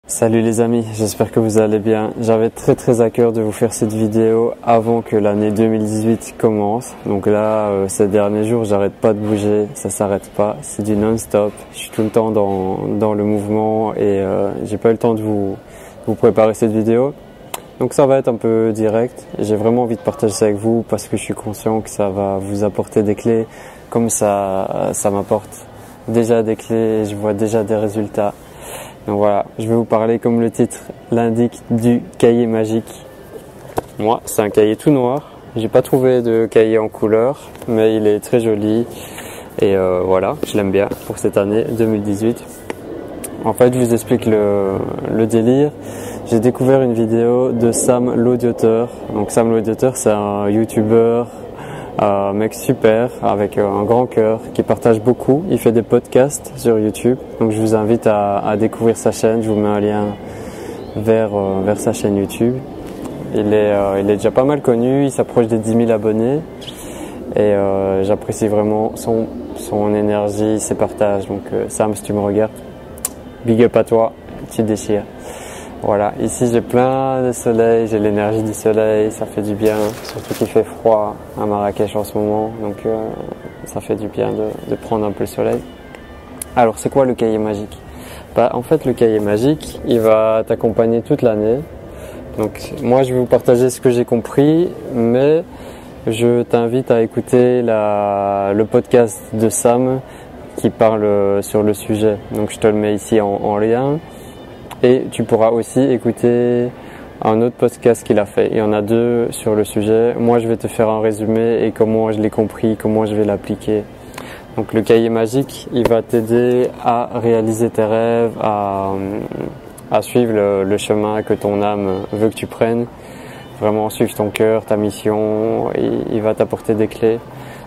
Salut les amis, j'espère que vous allez bien. J'avais très à cœur de vous faire cette vidéo avant que l'année 2018 commence. Donc là, ces derniers jours, j'arrête pas de bouger, ça s'arrête pas, c'est du non-stop. Je suis tout le temps dans le mouvement et j'ai pas eu le temps de vous préparer cette vidéo. Donc ça va être un peu direct. J'ai vraiment envie de partager ça avec vous parce que je suis conscient que ça va vous apporter des clés comme ça m'apporte déjà des clés, je vois déjà des résultats. Donc voilà, je vais vous parler, comme le titre l'indique, du cahier magique. Moi, c'est un cahier tout noir. J'ai pas trouvé de cahier en couleur, mais il est très joli. Et voilà, je l'aime bien pour cette année 2018. En fait, je vous explique le délire. J'ai découvert une vidéo de Sam l'Audioteur. Donc Sam l'Audioteur, c'est un YouTuber, un mec super, avec un grand cœur, qui partage beaucoup. Il fait des podcasts sur YouTube. Donc je vous invite à découvrir sa chaîne. Je vous mets un lien vers sa chaîne YouTube. Il est déjà pas mal connu. Il s'approche des 10 000 abonnés. Et j'apprécie vraiment son énergie, ses partages. Donc Sam, si tu me regardes, big up à toi, tu déchires. Voilà, ici j'ai plein de soleil, j'ai l'énergie du soleil, ça fait du bien, surtout qu'il fait froid à Marrakech en ce moment, donc ça fait du bien de prendre un peu le soleil. Alors c'est quoi le cahier magique? En fait le cahier magique, il va t'accompagner toute l'année. Donc moi je vais vous partager ce que j'ai compris, mais je t'invite à écouter le podcast de Sam qui parle sur le sujet. Donc je te le mets ici en lien. Et tu pourras aussi écouter un autre podcast qu'il a fait. Il y en a deux sur le sujet. Moi, je vais te faire un résumé et comment je l'ai compris, comment je vais l'appliquer. Donc, le cahier magique, il va t'aider à réaliser tes rêves, à suivre le chemin que ton âme veut que tu prennes. Vraiment suivre ton cœur, ta mission. Et il va t'apporter des clés.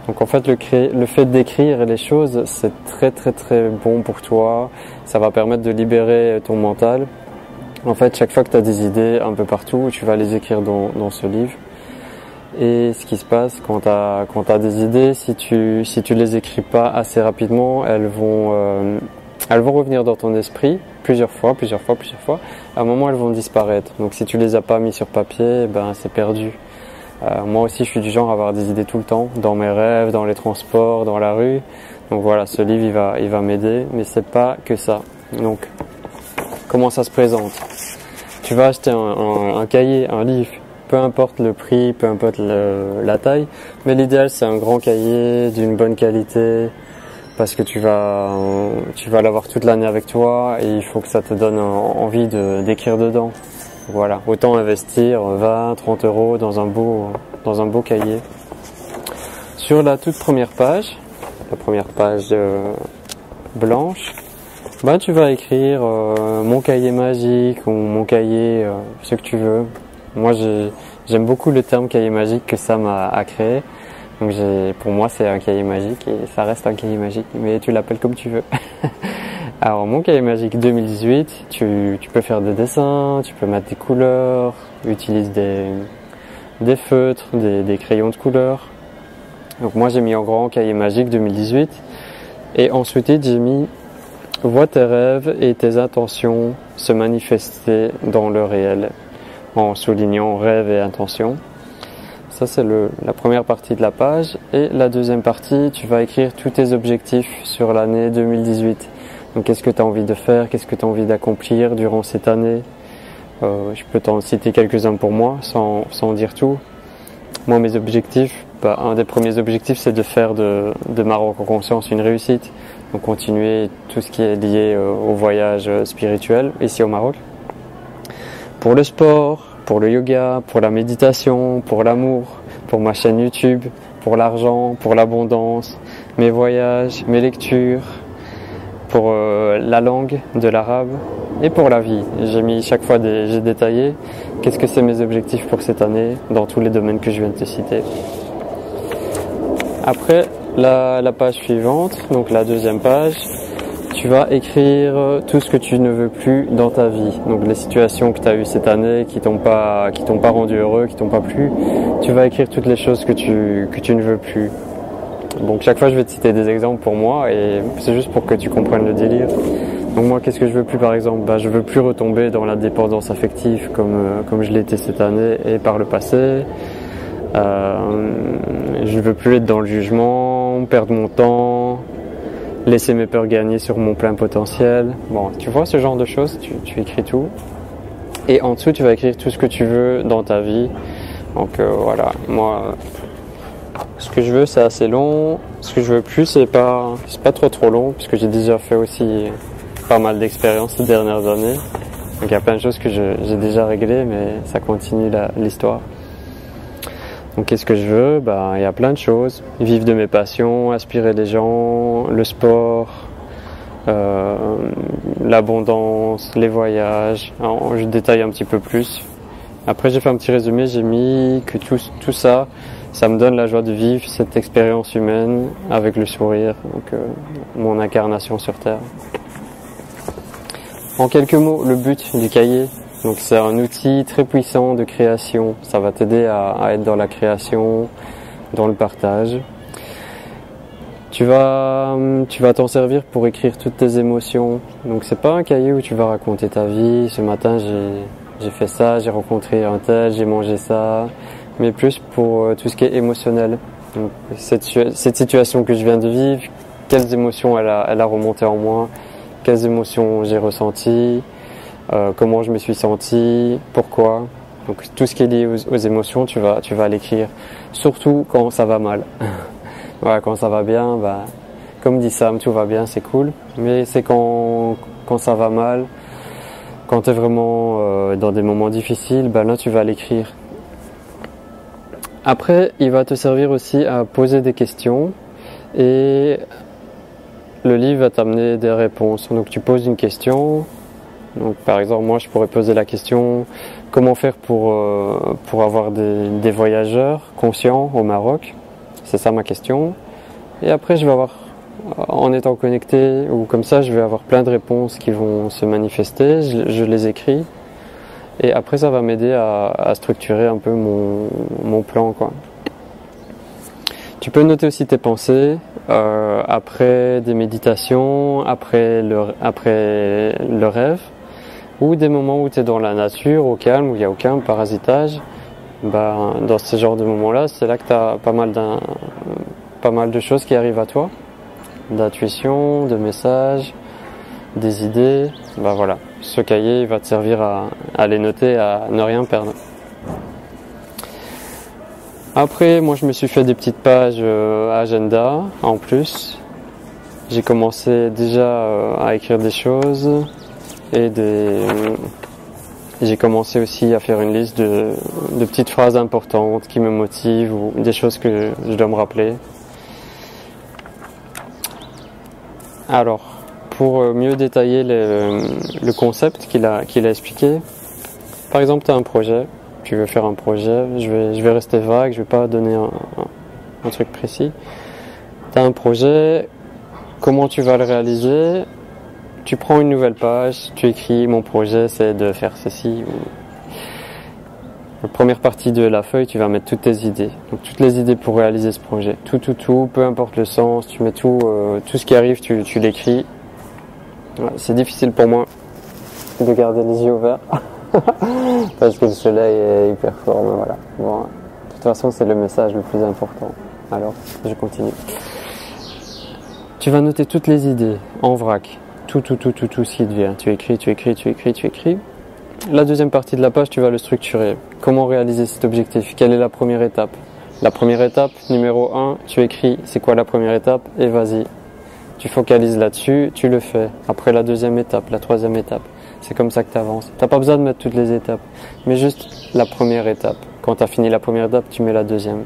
Donc en fait, le fait d'écrire les choses, c'est très bon pour toi. Ça va permettre de libérer ton mental. En fait, chaque fois que tu as des idées un peu partout, tu vas les écrire dans ce livre. Et ce qui se passe quand tu as des idées, si tu les écris pas assez rapidement, elles vont revenir dans ton esprit plusieurs fois. À un moment, elles vont disparaître. Donc si tu les as pas mis sur papier, c'est perdu. Moi aussi, je suis du genre à avoir des idées tout le temps, dans mes rêves, dans les transports, dans la rue. Donc voilà, ce livre, il va m'aider, mais c'est pas que ça. Donc, comment ça se présente? Tu vas acheter un cahier, un livre, peu importe le prix, peu importe la taille, mais l'idéal, c'est un grand cahier d'une bonne qualité, parce que tu vas l'avoir toute l'année avec toi, et il faut que ça te donne envie d'écrire dedans. Voilà, autant investir 20, 30 euros dans un beau cahier. Sur la toute première page, blanche, tu vas écrire mon cahier magique ou mon cahier, ce que tu veux. Moi, j'aime beaucoup le terme cahier magique que Sam a créé. Donc pour moi, c'est un cahier magique et ça reste un cahier magique, mais tu l'appelles comme tu veux. Alors mon cahier magique 2018, tu peux faire des dessins, tu peux mettre des couleurs, utilise des feutres, des crayons de couleur. Donc moi j'ai mis en grand cahier magique 2018 et ensuite j'ai mis vois tes rêves et tes intentions se manifester dans le réel en soulignant rêve et intention. Ça c'est la première partie de la page et la deuxième partie tu vas écrire tous tes objectifs sur l'année 2018. Donc qu'est-ce que tu as envie de faire, qu'est-ce que tu as envie d'accomplir durant cette année. Je peux t'en citer quelques-uns pour moi, sans dire tout. Moi, mes objectifs, un des premiers objectifs, c'est de faire de Maroc en conscience une réussite. Donc continuer tout ce qui est lié au voyage spirituel ici au Maroc. Pour le sport, pour le yoga, pour la méditation, pour l'amour, pour ma chaîne YouTube, pour l'argent, pour l'abondance, mes voyages, mes lectures, pour la langue de l'arabe et pour la vie. J'ai détaillé qu'est-ce que c'est mes objectifs pour cette année dans tous les domaines que je viens de te citer. Après, la page suivante, donc la deuxième page, tu vas écrire tout ce que tu ne veux plus dans ta vie. Donc les situations que tu as eues cette année qui t'ont pas rendu heureux, qui t'ont pas plu, tu vas écrire toutes les choses que tu ne veux plus. Donc chaque fois je vais te citer des exemples pour moi et c'est juste pour que tu comprennes le délire. Donc moi, qu'est-ce que je veux plus par exemple? Je veux plus retomber dans la dépendance affective comme je l'ai été cette année et par le passé. Je veux plus être dans le jugement, perdre mon temps, laisser mes peurs gagner sur mon plein potentiel. Bon, tu vois ce genre de choses, tu écris tout. Et en dessous, tu vas écrire tout ce que tu veux dans ta vie. Donc voilà, moi, ce que je veux, c'est assez long. Ce que je veux plus, c'est pas trop long, puisque j'ai déjà fait aussi pas mal d'expériences ces dernières années. Donc il y a plein de choses que j'ai déjà réglées, mais ça continue l'histoire. Donc qu'est-ce que je veux? Il y a plein de choses. Vivre de mes passions, inspirer les gens, le sport, l'abondance, les voyages. Alors, je détaille un petit peu plus. Après j'ai fait un petit résumé, j'ai mis que tout ça, ça me donne la joie de vivre cette expérience humaine avec le sourire, donc mon incarnation sur Terre. En quelques mots, le but du cahier, donc c'est un outil très puissant de création. Ça va t'aider à être dans la création, dans le partage. Tu vas t'en servir pour écrire toutes tes émotions. Donc c'est pas un cahier où tu vas raconter ta vie. Ce matin j'ai fait ça, j'ai rencontré un tel, j'ai mangé ça, mais plus pour tout ce qui est émotionnel. Donc, cette situation que je viens de vivre, quelles émotions elle a remonté en moi, quelles émotions j'ai ressenties, comment je me suis senti, pourquoi. Donc tout ce qui est lié aux émotions, tu vas l'écrire, surtout quand ça va mal. Voilà, quand ça va bien, comme dit Sam, tout va bien, c'est cool, mais c'est quand ça va mal, quand tu es vraiment dans des moments difficiles, là tu vas l'écrire. Après, il va te servir aussi à poser des questions et le livre va t'amener des réponses. Donc tu poses une question. Donc par exemple, moi je pourrais poser la question comment faire pour avoir des voyageurs conscients au Maroc. C'est ça ma question. Et après je vais avoir, en étant connecté ou comme ça, je vais avoir plein de réponses qui vont se manifester. Je les écris. Et après, ça va m'aider à structurer un peu mon plan, quoi. Tu peux noter aussi tes pensées après des méditations, après le rêve, ou des moments où tu es dans la nature, au calme, où il n'y a aucun parasitage. Dans ce genre de moments-là, c'est là que tu as pas mal de choses qui arrivent à toi, d'intuition, de messages, des idées. Voilà, ce cahier il va te servir à les noter, à ne rien perdre. Après, moi je me suis fait des petites pages agenda en plus. J'ai commencé déjà à écrire des choses et j'ai commencé aussi à faire une liste de petites phrases importantes qui me motivent ou des choses que je dois me rappeler. Alors, pour mieux détailler le concept qu'il a expliqué, par exemple, tu as un projet, tu veux faire un projet, je vais rester vague, je vais pas donner un truc précis. Tu as un projet, comment tu vas le réaliser? Tu prends une nouvelle page, tu écris mon projet c'est de faire ceci. La première partie de la feuille, tu vas mettre toutes tes idées. Donc toutes les idées pour réaliser ce projet. Tout, peu importe le sens, tu mets tout ce qui arrive, tu l'écris. Ouais, c'est difficile pour moi de garder les yeux ouverts parce que le soleil est hyper fort, mais voilà. Bon, de toute façon, c'est le message le plus important. Alors, je continue. Tu vas noter toutes les idées en vrac. Tout ce qui te vient. Tu écris. La deuxième partie de la page, tu vas le structurer. Comment réaliser cet objectif? Quelle est la première étape? La première étape, numéro 1, tu écris c'est quoi la première étape et vas-y. Tu focalises là-dessus, tu le fais. Après la deuxième étape, la troisième étape. C'est comme ça que tu avances. Tu n'as pas besoin de mettre toutes les étapes, mais juste la première étape. Quand tu as fini la première étape, tu mets la deuxième.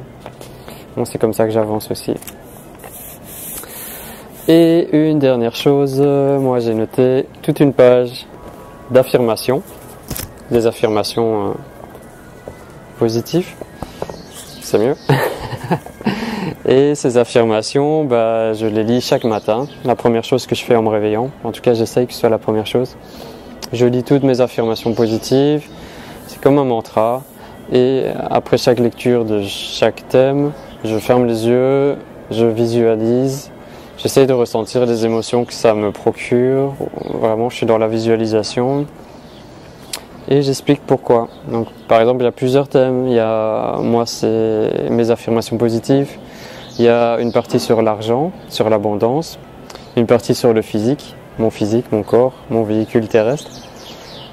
Bon, c'est comme ça que j'avance aussi. Et une dernière chose, moi j'ai noté toute une page d'affirmations, des affirmations positives, c'est mieux. Et ces affirmations, je les lis chaque matin, la première chose que je fais en me réveillant, en tout cas j'essaye que ce soit la première chose. Je lis toutes mes affirmations positives, c'est comme un mantra, et après chaque lecture de chaque thème, je ferme les yeux, je visualise, J'essaye de ressentir les émotions que ça me procure. Vraiment, je suis dans la visualisation. Et j'explique pourquoi. Donc, par exemple, il y a plusieurs thèmes. Moi, c'est mes affirmations positives. Il y a une partie sur l'argent, sur l'abondance. Une partie sur le physique, mon corps, mon véhicule terrestre.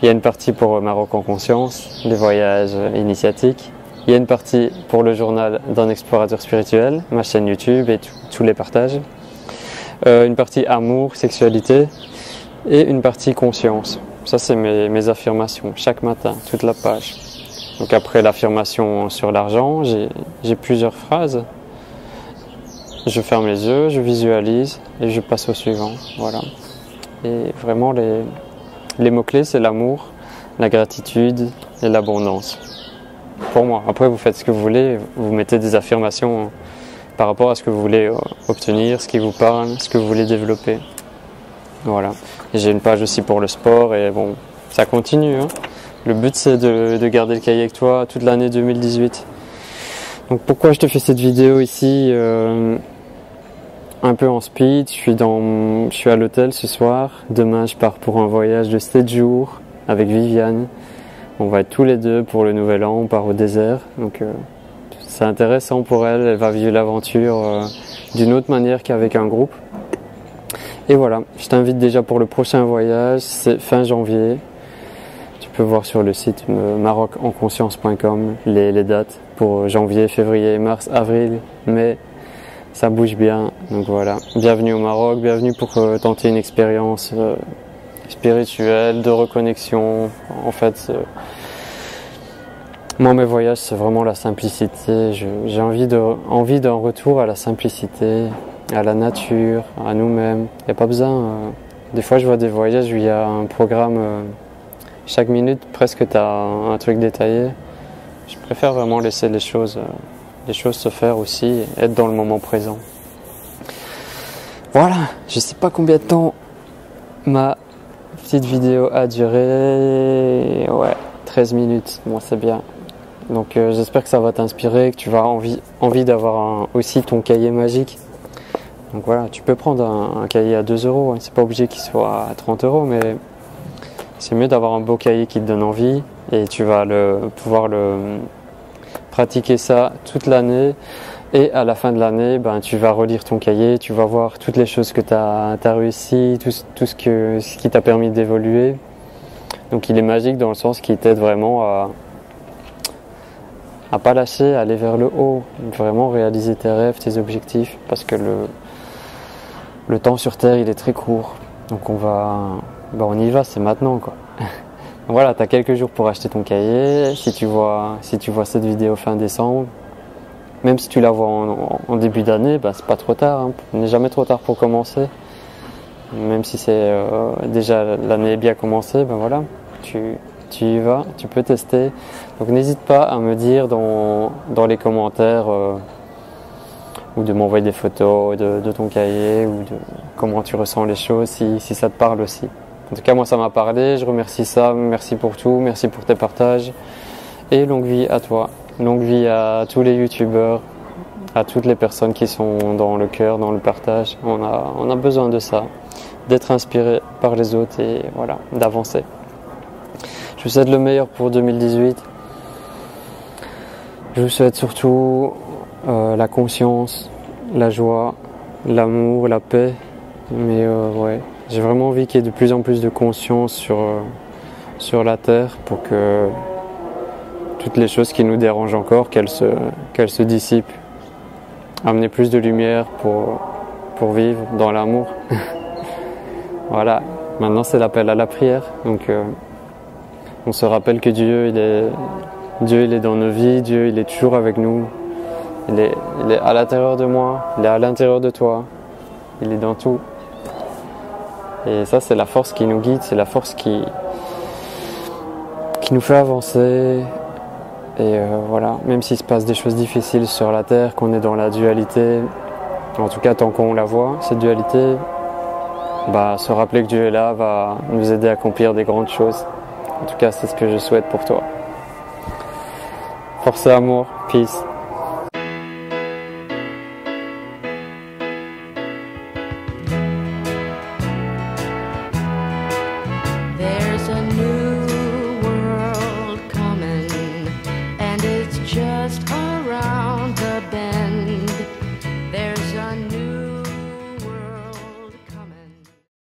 Il y a une partie pour Maroc en conscience, les voyages initiatiques. Il y a une partie pour le journal d'un explorateur spirituel, ma chaîne YouTube et tous les partages. Une partie amour, sexualité et une partie conscience. Ça, c'est mes affirmations, chaque matin, toute la page. Donc après l'affirmation sur l'argent, j'ai plusieurs phrases. Je ferme les yeux, je visualise et je passe au suivant. Voilà. Et vraiment, les mots-clés, c'est l'amour, la gratitude et l'abondance. Pour moi. Après, vous faites ce que vous voulez, vous mettez des affirmations par rapport à ce que vous voulez obtenir, ce qui vous parle, ce que vous voulez développer. Voilà. Et j'ai une page aussi pour le sport et bon, ça continue. Hein. Le but, c'est de garder le cahier avec toi toute l'année 2018. Donc pourquoi je te fais cette vidéo ici un peu en speed, je suis à l'hôtel ce soir. Demain, je pars pour un voyage de 7 jours avec Viviane. On va être tous les deux pour le nouvel an, on part au désert. Donc c'est intéressant pour elle, elle va vivre l'aventure d'une autre manière qu'avec un groupe. Et voilà, je t'invite déjà pour le prochain voyage, c'est fin janvier. Tu peux voir sur le site marocenconscience.com les dates pour janvier, février, mars, avril, mai. Ça bouge bien, donc voilà. Bienvenue au Maroc, bienvenue pour tenter une expérience spirituelle, de reconnexion. En fait, moi mes voyages c'est vraiment la simplicité. J'ai envie d'un retour à la simplicité, à la nature, à nous-mêmes. Il n'y a pas besoin. Des fois je vois des voyages où il y a un programme, chaque minute presque tu as un truc détaillé. Je préfère vraiment laisser les choses se faire aussi, être dans le moment présent. Voilà, je sais pas combien de temps ma petite vidéo a duré. Ouais, 13 minutes, bon c'est bien. Donc j'espère que ça va t'inspirer, que tu vas envie d'avoir aussi ton cahier magique. Donc voilà, tu peux prendre un cahier à 2 €, hein. C'est pas obligé qu'il soit à 30 €, mais c'est mieux d'avoir un beau cahier qui te donne envie et tu vas pouvoir pratiquer ça toute l'année et à la fin de l'année, tu vas relire ton cahier, tu vas voir toutes les choses que tu as réussi, tout ce qui t'a permis d'évoluer. Donc il est magique dans le sens qu'il t'aide vraiment à pas lâcher, à aller vers le haut, vraiment réaliser tes rêves, tes objectifs, parce que le temps sur Terre il est très court. Donc on y va, c'est maintenant quoi. Voilà, tu as quelques jours pour acheter ton cahier. Si tu vois cette vidéo fin décembre, même si tu la vois en début d'année, c'est pas trop tard. Hein. Il n'est jamais trop tard pour commencer. Même si c'est déjà l'année est bien commencée, voilà, tu y vas, tu peux tester. Donc n'hésite pas à me dire dans les commentaires ou de m'envoyer des photos de ton cahier ou de comment tu ressens les choses, si ça te parle aussi. En tout cas, moi, ça m'a parlé. Je remercie Sam. Merci pour tout. Merci pour tes partages. Et longue vie à toi. Longue vie à tous les youtubeurs, à toutes les personnes qui sont dans le cœur, dans le partage. On a besoin de ça, d'être inspiré par les autres et voilà, d'avancer. Je vous souhaite le meilleur pour 2018. Je vous souhaite surtout la conscience, la joie, l'amour, la paix. Mais ouais. J'ai vraiment envie qu'il y ait de plus en plus de conscience sur la Terre pour que toutes les choses qui nous dérangent encore, qu'elles se dissipent. Amener plus de lumière pour vivre dans l'amour. Voilà, maintenant c'est l'appel à la prière. Donc on se rappelle que Dieu il est dans nos vies, Dieu il est toujours avec nous. Il est à l'intérieur de moi, il est à l'intérieur de toi, il est dans tout. Et ça, c'est la force qui nous guide, c'est la force qui nous fait avancer. Et voilà, même s'il se passe des choses difficiles sur la Terre, qu'on est dans la dualité, en tout cas tant qu'on la voit, cette dualité, se rappeler que Dieu est là va nous aider à accomplir des grandes choses. En tout cas, c'est ce que je souhaite pour toi. Force et amour, peace. just around.